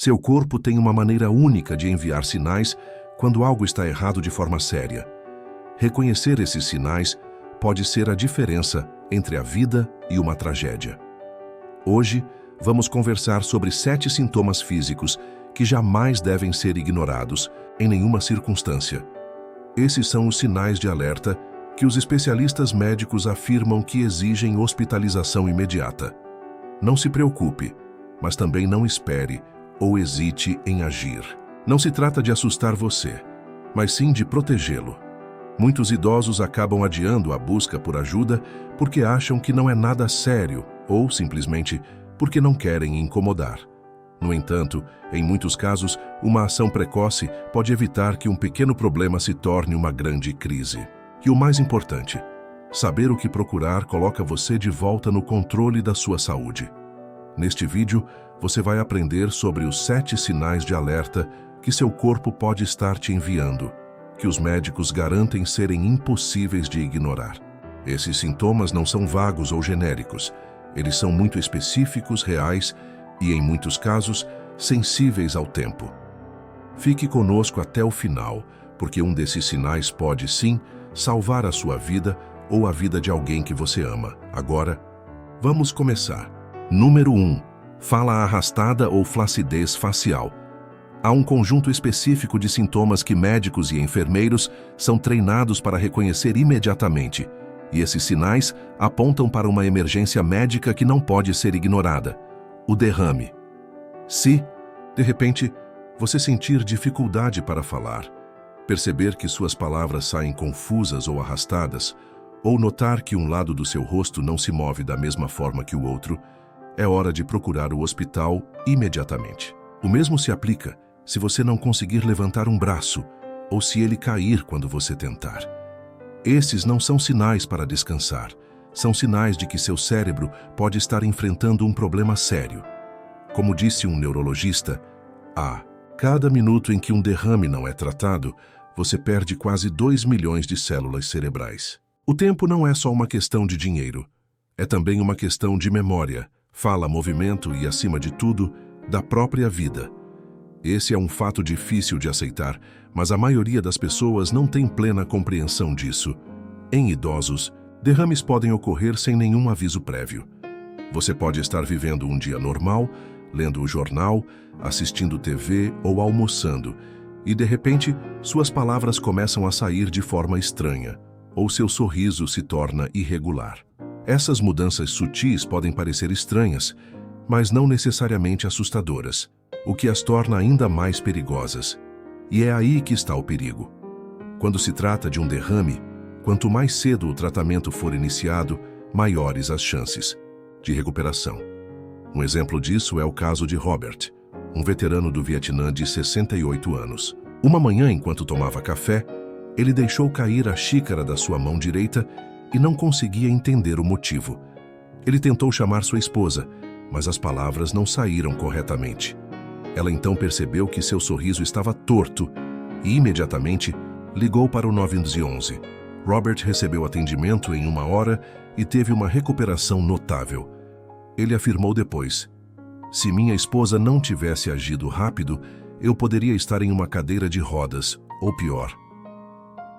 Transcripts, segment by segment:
Seu corpo tem uma maneira única de enviar sinais quando algo está errado de forma séria. Reconhecer esses sinais pode ser a diferença entre a vida e uma tragédia. Hoje, vamos conversar sobre 7 sintomas físicos que jamais devem ser ignorados em nenhuma circunstância. Esses são os sinais de alerta que os especialistas médicos afirmam que exigem hospitalização imediata. Não se preocupe, mas também não espere ou hesite em agir. Não se trata de assustar você, mas sim de protegê-lo. Muitos idosos acabam adiando a busca por ajuda porque acham que não é nada sério ou, simplesmente, porque não querem incomodar. No entanto, em muitos casos, uma ação precoce pode evitar que um pequeno problema se torne uma grande crise. E o mais importante, saber o que procurar coloca você de volta no controle da sua saúde. Neste vídeo, você vai aprender sobre os 7 sinais de alerta que seu corpo pode estar te enviando, que os médicos garantem serem impossíveis de ignorar. Esses sintomas não são vagos ou genéricos. Eles são muito específicos, reais e, em muitos casos, sensíveis ao tempo. Fique conosco até o final, porque um desses sinais pode, sim, salvar a sua vida ou a vida de alguém que você ama. Agora, vamos começar. Número 1. Fala arrastada ou flacidez facial. Há um conjunto específico de sintomas que médicos e enfermeiros são treinados para reconhecer imediatamente, e esses sinais apontam para uma emergência médica que não pode ser ignorada: o derrame. Se, de repente, você sentir dificuldade para falar, perceber que suas palavras saem confusas ou arrastadas, ou notar que um lado do seu rosto não se move da mesma forma que o outro, é hora de procurar o hospital imediatamente. O mesmo se aplica se você não conseguir levantar um braço ou se ele cair quando você tentar. Esses não são sinais para descansar, são sinais de que seu cérebro pode estar enfrentando um problema sério. Como disse um neurologista, a cada minuto em que um derrame não é tratado, você perde quase 2 milhões de células cerebrais. O tempo não é só uma questão de dinheiro, é também uma questão de memória, fala, movimento e, acima de tudo, da própria vida. Esse é um fato difícil de aceitar, mas a maioria das pessoas não tem plena compreensão disso. Em idosos, derrames podem ocorrer sem nenhum aviso prévio. Você pode estar vivendo um dia normal, lendo o jornal, assistindo TV ou almoçando, e de repente, suas palavras começam a sair de forma estranha, ou seu sorriso se torna irregular. Essas mudanças sutis podem parecer estranhas, mas não necessariamente assustadoras, o que as torna ainda mais perigosas. E é aí que está o perigo. Quando se trata de um derrame, quanto mais cedo o tratamento for iniciado, maiores as chances de recuperação. Um exemplo disso é o caso de Robert, um veterano do Vietnã de 68 anos. Uma manhã, enquanto tomava café, ele deixou cair a xícara da sua mão direita e não conseguia entender o motivo. Ele tentou chamar sua esposa, mas as palavras não saíram corretamente. Ela então percebeu que seu sorriso estava torto e, imediatamente, ligou para o 911. Robert recebeu atendimento em 1 hora e teve uma recuperação notável. Ele afirmou depois: "Se minha esposa não tivesse agido rápido, eu poderia estar em uma cadeira de rodas, ou pior."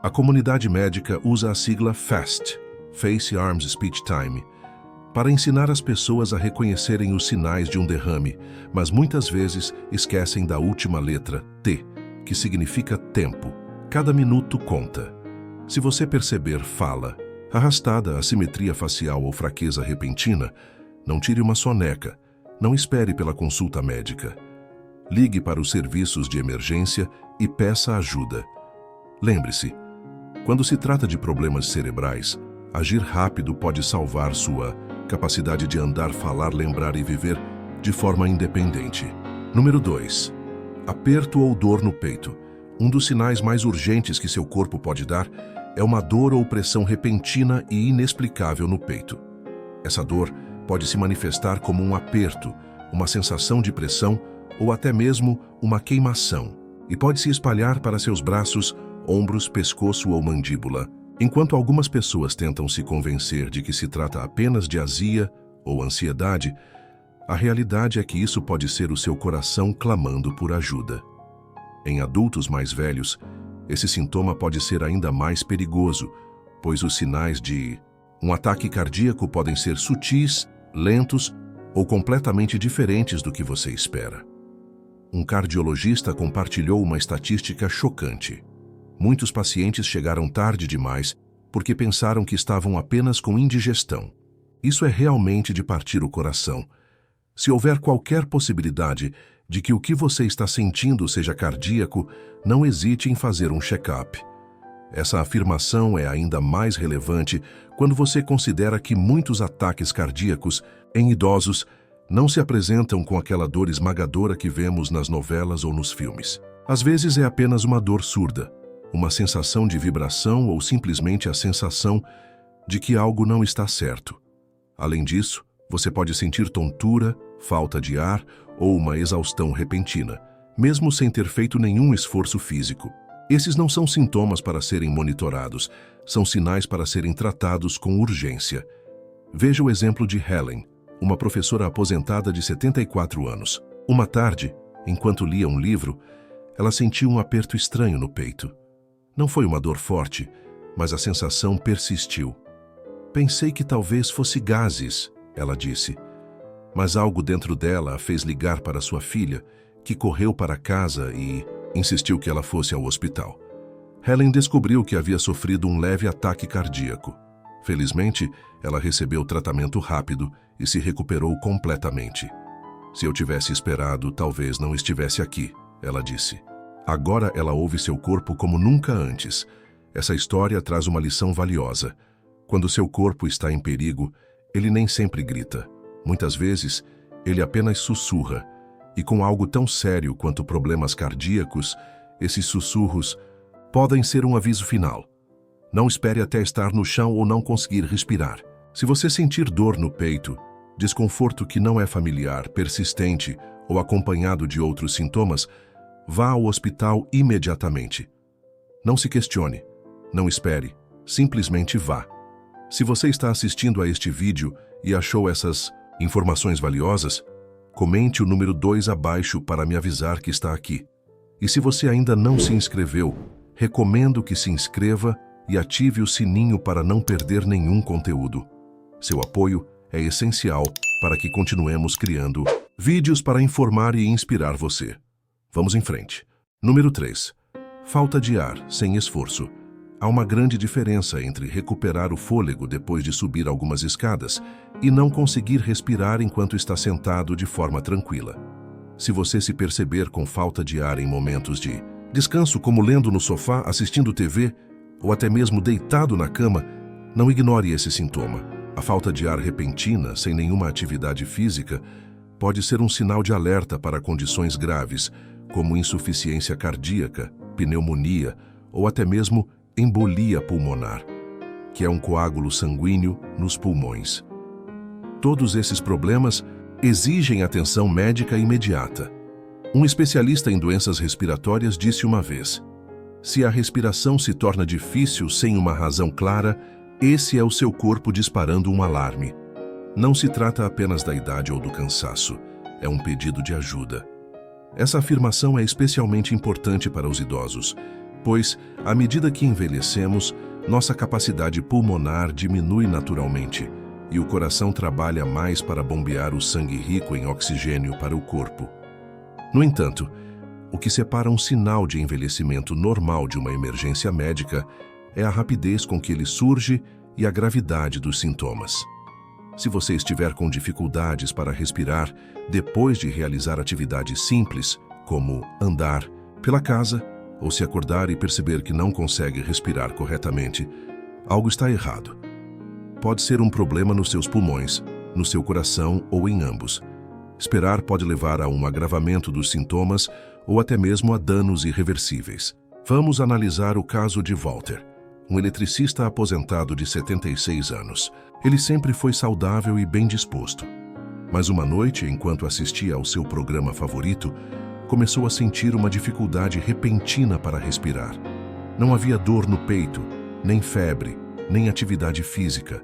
A comunidade médica usa a sigla FAST, Face Arms Speech Time, para ensinar as pessoas a reconhecerem os sinais de um derrame, mas muitas vezes esquecem da última letra, T, que significa tempo. Cada minuto conta. Se você perceber fala arrastada, assimetria facial ou fraqueza repentina, não tire uma soneca, não espere pela consulta médica. Ligue para os serviços de emergência e peça ajuda. Lembre-se, quando se trata de problemas cerebrais, agir rápido pode salvar sua capacidade de andar, falar, lembrar e viver de forma independente. Número 2. Aperto ou dor no peito. Um dos sinais mais urgentes que seu corpo pode dar é uma dor ou pressão repentina e inexplicável no peito. Essa dor pode se manifestar como um aperto, uma sensação de pressão ou até mesmo uma queimação, e pode se espalhar para seus braços, ombros, pescoço ou mandíbula. Enquanto algumas pessoas tentam se convencer de que se trata apenas de azia ou ansiedade, A realidade é que isso pode ser o seu coração clamando por ajuda. Em adultos mais velhos, esse sintoma pode ser ainda mais perigoso, pois os sinais de um ataque cardíaco podem ser sutis, lentos ou completamente diferentes do que você espera. Um cardiologista compartilhou uma estatística chocante. Muitos pacientes chegaram tarde demais porque pensaram que estavam apenas com indigestão. Isso é realmente de partir o coração. Se houver qualquer possibilidade de que o que você está sentindo seja cardíaco, não hesite em fazer um check-up. Essa afirmação é ainda mais relevante quando você considera que muitos ataques cardíacos em idosos não se apresentam com aquela dor esmagadora que vemos nas novelas ou nos filmes. Às vezes é apenas uma dor surda, uma sensação de vibração ou simplesmente a sensação de que algo não está certo. Além disso, você pode sentir tontura, falta de ar ou uma exaustão repentina, mesmo sem ter feito nenhum esforço físico. Esses não são sintomas para serem monitorados, são sinais para serem tratados com urgência. Veja o exemplo de Helen, uma professora aposentada de 74 anos. Uma tarde, enquanto lia um livro, ela sentiu um aperto estranho no peito. Não foi uma dor forte, mas a sensação persistiu. Pensei que talvez fosse gases, ela disse. Mas algo dentro dela a fez ligar para sua filha, que correu para casa e insistiu que ela fosse ao hospital. Helen descobriu que havia sofrido um leve ataque cardíaco. Felizmente, ela recebeu tratamento rápido e se recuperou completamente. Se eu tivesse esperado, talvez não estivesse aqui, ela disse. Agora ela ouve seu corpo como nunca antes. Essa história traz uma lição valiosa. Quando seu corpo está em perigo, ele nem sempre grita. Muitas vezes, ele apenas sussurra. E com algo tão sério quanto problemas cardíacos, esses sussurros podem ser um aviso final. Não espere até estar no chão ou não conseguir respirar. Se você sentir dor no peito, desconforto que não é familiar, persistente ou acompanhado de outros sintomas, vá ao hospital imediatamente. Não se questione, não espere, simplesmente vá. Se você está assistindo a este vídeo e achou essas informações valiosas, comente o número 2 abaixo para me avisar que está aqui. E se você ainda não se inscreveu, recomendo que se inscreva e ative o sininho para não perder nenhum conteúdo. Seu apoio é essencial para que continuemos criando vídeos para informar e inspirar você. Vamos em frente. Número 3. Falta de ar sem esforço. Há uma grande diferença entre recuperar o fôlego depois de subir algumas escadas e não conseguir respirar enquanto está sentado de forma tranquila. Se você se perceber com falta de ar em momentos de descanso, como lendo no sofá, assistindo TV ou até mesmo deitado na cama, não ignore esse sintoma. A falta de ar repentina, sem nenhuma atividade física, pode ser um sinal de alerta para condições graves, como insuficiência cardíaca, pneumonia ou até mesmo embolia pulmonar, que é um coágulo sanguíneo nos pulmões. Todos esses problemas exigem atenção médica imediata. Um especialista em doenças respiratórias disse uma vez: se a respiração se torna difícil sem uma razão clara, esse é o seu corpo disparando um alarme. Não se trata apenas da idade ou do cansaço, é um pedido de ajuda. Essa afirmação é especialmente importante para os idosos, pois, à medida que envelhecemos, nossa capacidade pulmonar diminui naturalmente e o coração trabalha mais para bombear o sangue rico em oxigênio para o corpo. No entanto, o que separa um sinal de envelhecimento normal de uma emergência médica é a rapidez com que ele surge e a gravidade dos sintomas. Se você estiver com dificuldades para respirar depois de realizar atividades simples, como andar pela casa, ou se acordar e perceber que não consegue respirar corretamente, algo está errado. Pode ser um problema nos seus pulmões, no seu coração ou em ambos. Esperar pode levar a um agravamento dos sintomas ou até mesmo a danos irreversíveis. Vamos analisar o caso de Walter, um eletricista aposentado de 76 anos. Ele sempre foi saudável e bem disposto. Mas uma noite, enquanto assistia ao seu programa favorito, começou a sentir uma dificuldade repentina para respirar. Não havia dor no peito, nem febre, nem atividade física.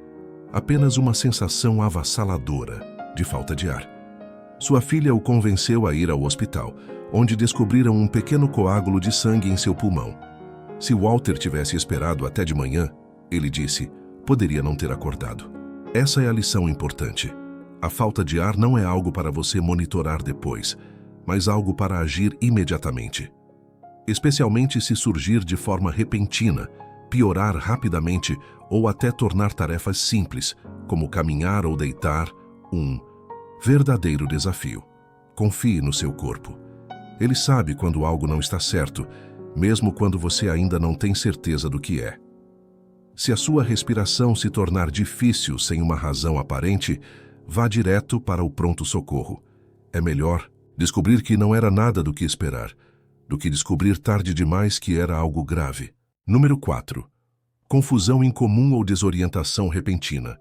Apenas uma sensação avassaladora de falta de ar. Sua filha o convenceu a ir ao hospital, onde descobriram um pequeno coágulo de sangue em seu pulmão. Se Walter tivesse esperado até de manhã, ele disse, poderia não ter acordado. Essa é a lição importante. A falta de ar não é algo para você monitorar depois, mas algo para agir imediatamente. Especialmente se surgir de forma repentina, piorar rapidamente ou até tornar tarefas simples, como caminhar ou deitar, um verdadeiro desafio. Confie no seu corpo. Ele sabe quando algo não está certo, mesmo quando você ainda não tem certeza do que é. Se a sua respiração se tornar difícil sem uma razão aparente, vá direto para o pronto-socorro. É melhor descobrir que não era nada do que esperar, do que descobrir tarde demais que era algo grave. Número 4. Confusão incomum ou desorientação repentina.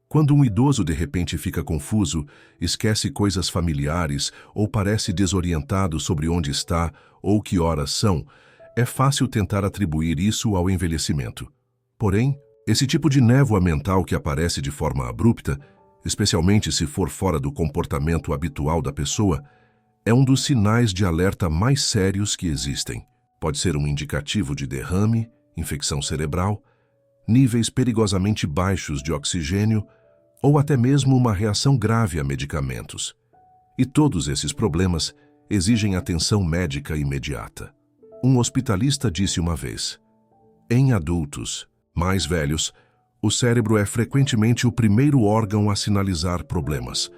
Quando um idoso de repente fica confuso, esquece coisas familiares ou parece desorientado sobre onde está ou que horas são, é fácil tentar atribuir isso ao envelhecimento. Porém, esse tipo de névoa mental que aparece de forma abrupta, especialmente se for fora do comportamento habitual da pessoa, é um dos sinais de alerta mais sérios que existem. Pode ser um indicativo de derrame, infecção cerebral, níveis perigosamente baixos de oxigênio ou até mesmo uma reação grave a medicamentos. E todos esses problemas exigem atenção médica imediata. Um hospitalista disse uma vez, em adultos mais velhos, o cérebro é frequentemente o primeiro órgão a sinalizar problemas.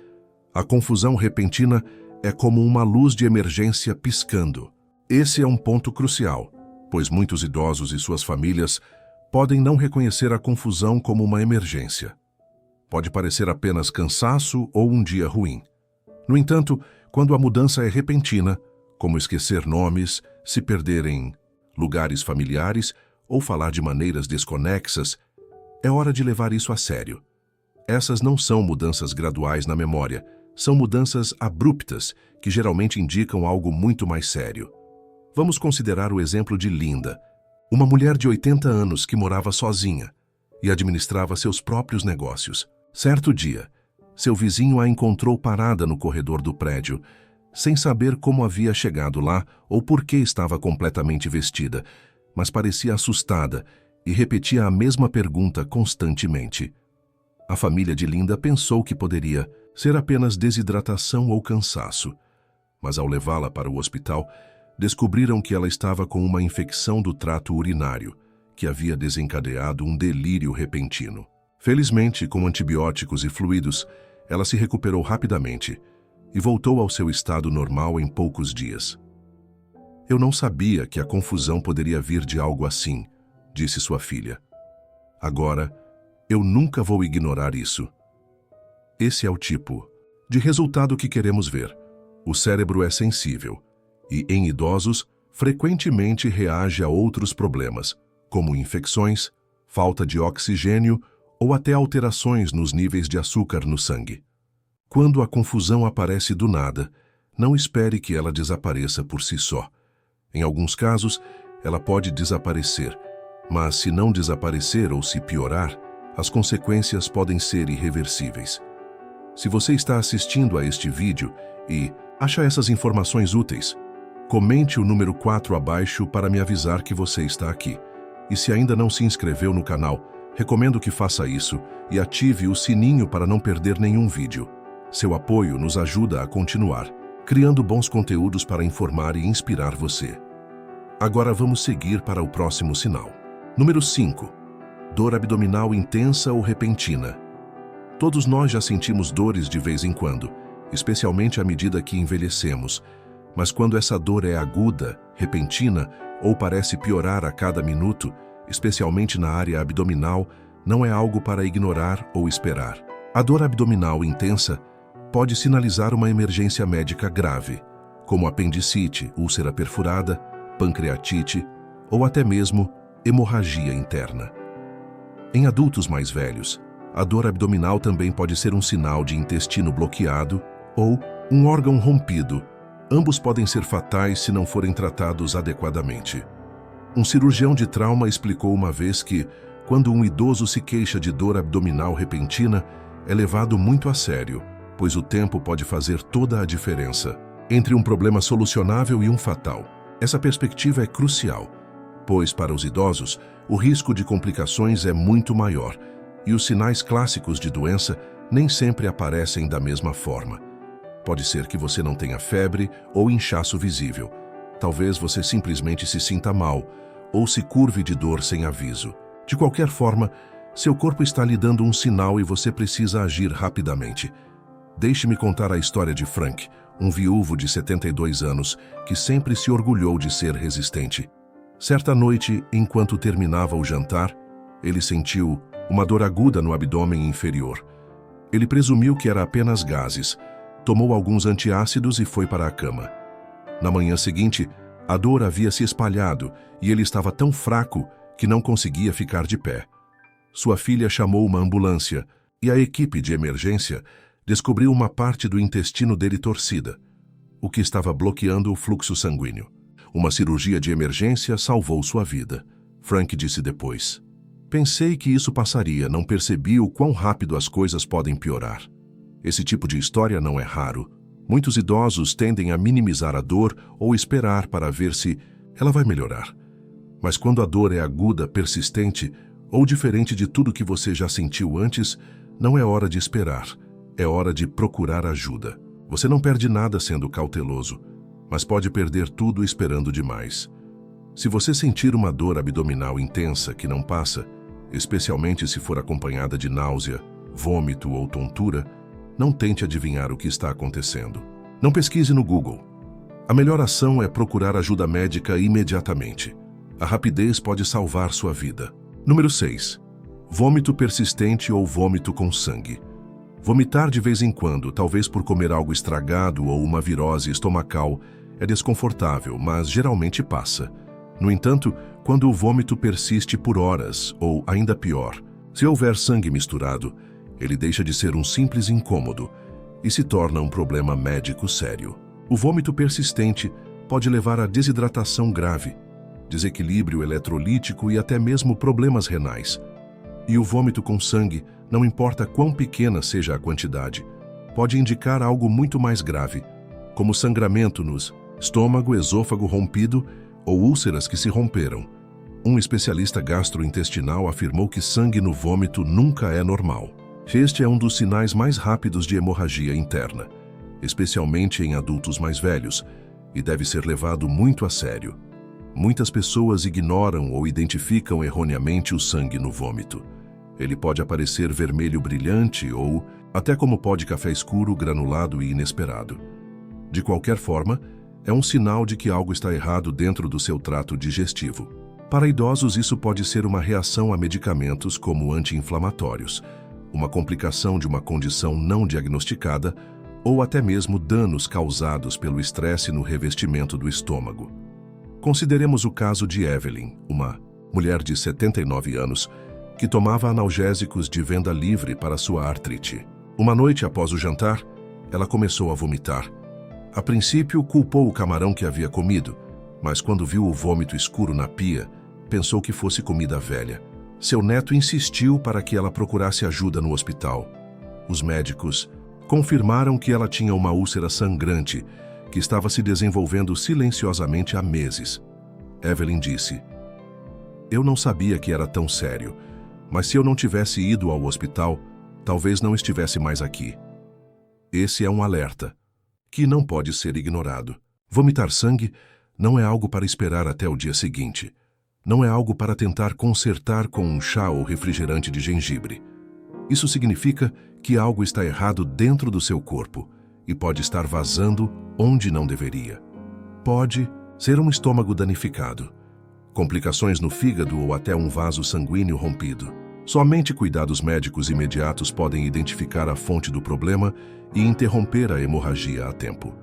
A confusão repentina é como uma luz de emergência piscando. Esse é um ponto crucial, pois muitos idosos e suas famílias podem não reconhecer a confusão como uma emergência. Pode parecer apenas cansaço ou um dia ruim. No entanto, quando a mudança é repentina, como esquecer nomes, se perder em lugares familiares ou falar de maneiras desconexas, é hora de levar isso a sério. Essas não são mudanças graduais na memória, são mudanças abruptas que geralmente indicam algo muito mais sério. Vamos considerar o exemplo de Linda, uma mulher de 80 anos que morava sozinha e administrava seus próprios negócios. Certo dia, seu vizinho a encontrou parada no corredor do prédio, sem saber como havia chegado lá ou por que estava completamente vestida, mas parecia assustada e repetia a mesma pergunta constantemente. A família de Linda pensou que poderia ser apenas desidratação ou cansaço, mas ao levá-la para o hospital, descobriram que ela estava com uma infecção do trato urinário, que havia desencadeado um delírio repentino. Felizmente, com antibióticos e fluidos, ela se recuperou rapidamente e voltou ao seu estado normal em poucos dias. Eu não sabia que a confusão poderia vir de algo assim, disse sua filha. Agora, eu nunca vou ignorar isso. Esse é o tipo de resultado que queremos ver. O cérebro é sensível e, em idosos, frequentemente reage a outros problemas, como infecções, falta de oxigênio ou até alterações nos níveis de açúcar no sangue. Quando a confusão aparece do nada, não espere que ela desapareça por si só. Em alguns casos, ela pode desaparecer, mas se não desaparecer ou se piorar, as consequências podem ser irreversíveis. Se você está assistindo a este vídeo e acha essas informações úteis, comente o número 4 abaixo para me avisar que você está aqui. E se ainda não se inscreveu no canal, recomendo que faça isso e ative o sininho para não perder nenhum vídeo. Seu apoio nos ajuda a continuar, criando bons conteúdos para informar e inspirar você. Agora vamos seguir para o próximo sinal. Número 5. Dor abdominal intensa ou repentina. Todos nós já sentimos dores de vez em quando, especialmente à medida que envelhecemos. Mas quando essa dor é aguda, repentina ou parece piorar a cada minuto, especialmente na área abdominal, não é algo para ignorar ou esperar. A dor abdominal intensa pode sinalizar uma emergência médica grave, como apendicite, úlcera perfurada, pancreatite ou até mesmo hemorragia interna. Em adultos mais velhos, a dor abdominal também pode ser um sinal de intestino bloqueado ou um órgão rompido. Ambos podem ser fatais se não forem tratados adequadamente. Um cirurgião de trauma explicou uma vez que, quando um idoso se queixa de dor abdominal repentina, é levado muito a sério, pois o tempo pode fazer toda a diferença entre um problema solucionável e um fatal. Essa perspectiva é crucial, pois para os idosos, o risco de complicações é muito maior e os sinais clássicos de doença nem sempre aparecem da mesma forma. Pode ser que você não tenha febre ou inchaço visível. Talvez você simplesmente se sinta mal ou se curve de dor sem aviso. De qualquer forma, seu corpo está lhe dando um sinal e você precisa agir rapidamente. Deixe-me contar a história de Frank, um viúvo de 72 anos que sempre se orgulhou de ser resistente. Certa noite, enquanto terminava o jantar, ele sentiu uma dor aguda no abdômen inferior. Ele presumiu que era apenas gases, tomou alguns antiácidos e foi para a cama. Na manhã seguinte, a dor havia se espalhado e ele estava tão fraco que não conseguia ficar de pé. Sua filha chamou uma ambulância e a equipe de emergência descobriu uma parte do intestino dele torcida, o que estava bloqueando o fluxo sanguíneo. Uma cirurgia de emergência salvou sua vida, Frank disse depois. Pensei que isso passaria, não percebi o quão rápido as coisas podem piorar. Esse tipo de história não é raro. Muitos idosos tendem a minimizar a dor ou esperar para ver se ela vai melhorar. Mas quando a dor é aguda, persistente ou diferente de tudo que você já sentiu antes, não é hora de esperar, é hora de procurar ajuda. Você não perde nada sendo cauteloso, mas pode perder tudo esperando demais. Se você sentir uma dor abdominal intensa que não passa, especialmente se for acompanhada de náusea, vômito ou tontura, não tente adivinhar o que está acontecendo. Não pesquise no Google. A melhor ação é procurar ajuda médica imediatamente. A rapidez pode salvar sua vida. Número 6. Vômito persistente ou vômito com sangue. Vomitar de vez em quando, talvez por comer algo estragado ou uma virose estomacal, é desconfortável, mas geralmente passa. No entanto, quando o vômito persiste por horas, ou ainda pior, se houver sangue misturado, ele deixa de ser um simples incômodo e se torna um problema médico sério. O vômito persistente pode levar a desidratação grave, desequilíbrio eletrolítico e até mesmo problemas renais. E o vômito com sangue, não importa quão pequena seja a quantidade, pode indicar algo muito mais grave, como sangramento nos estômago, esôfago rompido ou úlceras que se romperam. Um especialista gastrointestinal afirmou que sangue no vômito nunca é normal. Este é um dos sinais mais rápidos de hemorragia interna, especialmente em adultos mais velhos, e deve ser levado muito a sério. Muitas pessoas ignoram ou identificam erroneamente o sangue no vômito. Ele pode aparecer vermelho brilhante ou até como pó de café escuro, granulado e inesperado. De qualquer forma, é um sinal de que algo está errado dentro do seu trato digestivo. Para idosos, isso pode ser uma reação a medicamentos como anti-inflamatórios, uma complicação de uma condição não diagnosticada ou até mesmo danos causados pelo estresse no revestimento do estômago. Consideremos o caso de Evelyn, uma mulher de 79 anos, que tomava analgésicos de venda livre para sua artrite. Uma noite após o jantar, ela começou a vomitar. A princípio, culpou o camarão que havia comido, mas quando viu o vômito escuro na pia, pensou que fosse comida velha. Seu neto insistiu para que ela procurasse ajuda no hospital. Os médicos confirmaram que ela tinha uma úlcera sangrante que estava se desenvolvendo silenciosamente há meses. Evelyn disse: "Eu não sabia que era tão sério, mas se eu não tivesse ido ao hospital, talvez não estivesse mais aqui." Esse é um alerta que não pode ser ignorado. Vomitar sangue não é algo para esperar até o dia seguinte. Não é algo para tentar consertar com um chá ou refrigerante de gengibre. Isso significa que algo está errado dentro do seu corpo e pode estar vazando onde não deveria. Pode ser um estômago danificado, complicações no fígado ou até um vaso sanguíneo rompido. Somente cuidados médicos imediatos podem identificar a fonte do problema e interromper a hemorragia a tempo.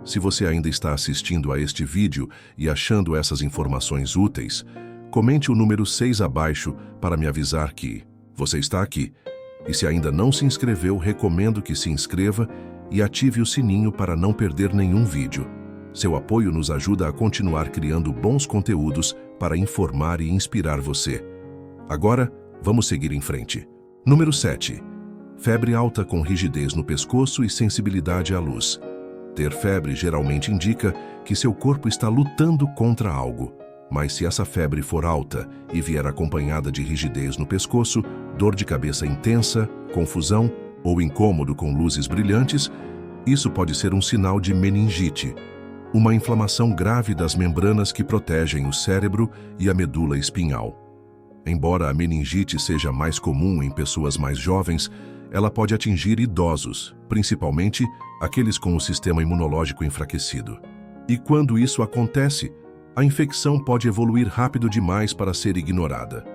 Se você ainda está assistindo a este vídeo e achando essas informações úteis, comente o número 6 abaixo para me avisar que você está aqui. E se ainda não se inscreveu, recomendo que se inscreva e ative o sininho para não perder nenhum vídeo. Seu apoio nos ajuda a continuar criando bons conteúdos para informar e inspirar você. Agora, vamos seguir em frente. Número 7. Febre alta com rigidez no pescoço e sensibilidade à luz. Ter febre geralmente indica que seu corpo está lutando contra algo. Mas se essa febre for alta e vier acompanhada de rigidez no pescoço, dor de cabeça intensa, confusão ou incômodo com luzes brilhantes, isso pode ser um sinal de meningite, uma inflamação grave das membranas que protegem o cérebro e a medula espinhal. Embora a meningite seja mais comum em pessoas mais jovens, ela pode atingir idosos, principalmente aqueles com o sistema imunológico enfraquecido. E quando isso acontece, a infecção pode evoluir rápido demais para ser ignorada.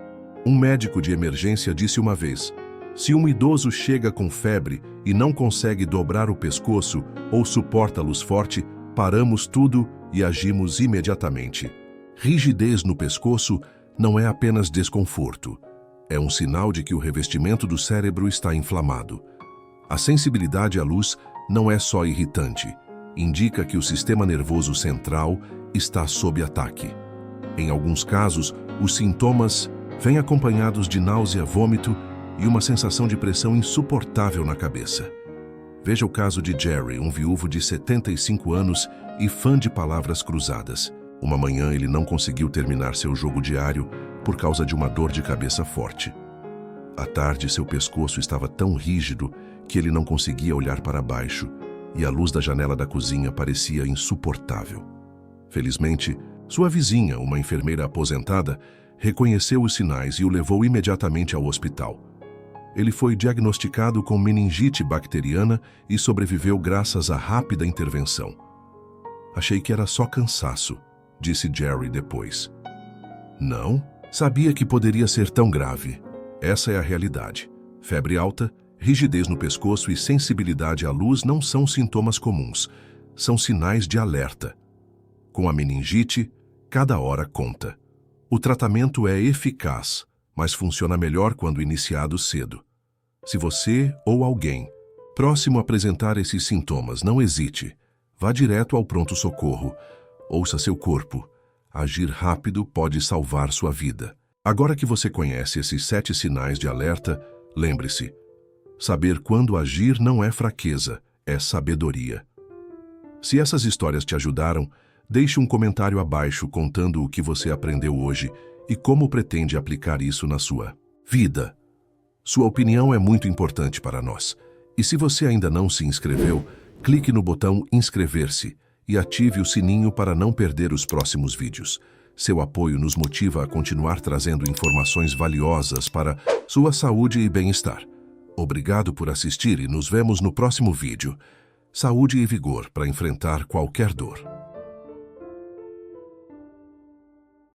Um médico de emergência disse uma vez: se um idoso chega com febre e não consegue dobrar o pescoço ou suporta luz forte, paramos tudo e agimos imediatamente. Rigidez no pescoço não é apenas desconforto. É um sinal de que o revestimento do cérebro está inflamado. A sensibilidade à luz não é só irritante. Indica que o sistema nervoso central está sob ataque. Em alguns casos, os sintomas vêm acompanhados de náusea, vômito e uma sensação de pressão insuportável na cabeça. Veja o caso de Jerry, um viúvo de 75 anos e fã de palavras cruzadas. Uma manhã ele não conseguiu terminar seu jogo diário por causa de uma dor de cabeça forte. À tarde, seu pescoço estava tão rígido que ele não conseguia olhar para baixo e a luz da janela da cozinha parecia insuportável. Felizmente, sua vizinha, uma enfermeira aposentada, reconheceu os sinais e o levou imediatamente ao hospital. Ele foi diagnosticado com meningite bacteriana e sobreviveu graças à rápida intervenção. Achei que era só cansaço, disse Jerry depois. Não, sabia que poderia ser tão grave. Essa é a realidade. Febre alta, rigidez no pescoço e sensibilidade à luz não são sintomas comuns, são sinais de alerta. Com a meningite, cada hora conta. O tratamento é eficaz, mas funciona melhor quando iniciado cedo. Se você ou alguém próximo apresentar esses sintomas, não hesite. Vá direto ao pronto-socorro. Ouça seu corpo. Agir rápido pode salvar sua vida. Agora que você conhece esses 7 sinais de alerta, lembre-se: saber quando agir não é fraqueza, é sabedoria. Se essas histórias te ajudaram, deixe um comentário abaixo contando o que você aprendeu hoje e como pretende aplicar isso na sua vida. Sua opinião é muito importante para nós. E se você ainda não se inscreveu, clique no botão inscrever-se e ative o sininho para não perder os próximos vídeos. Seu apoio nos motiva a continuar trazendo informações valiosas para sua saúde e bem-estar. Obrigado por assistir e nos vemos no próximo vídeo. Saúde e vigor para enfrentar qualquer dor.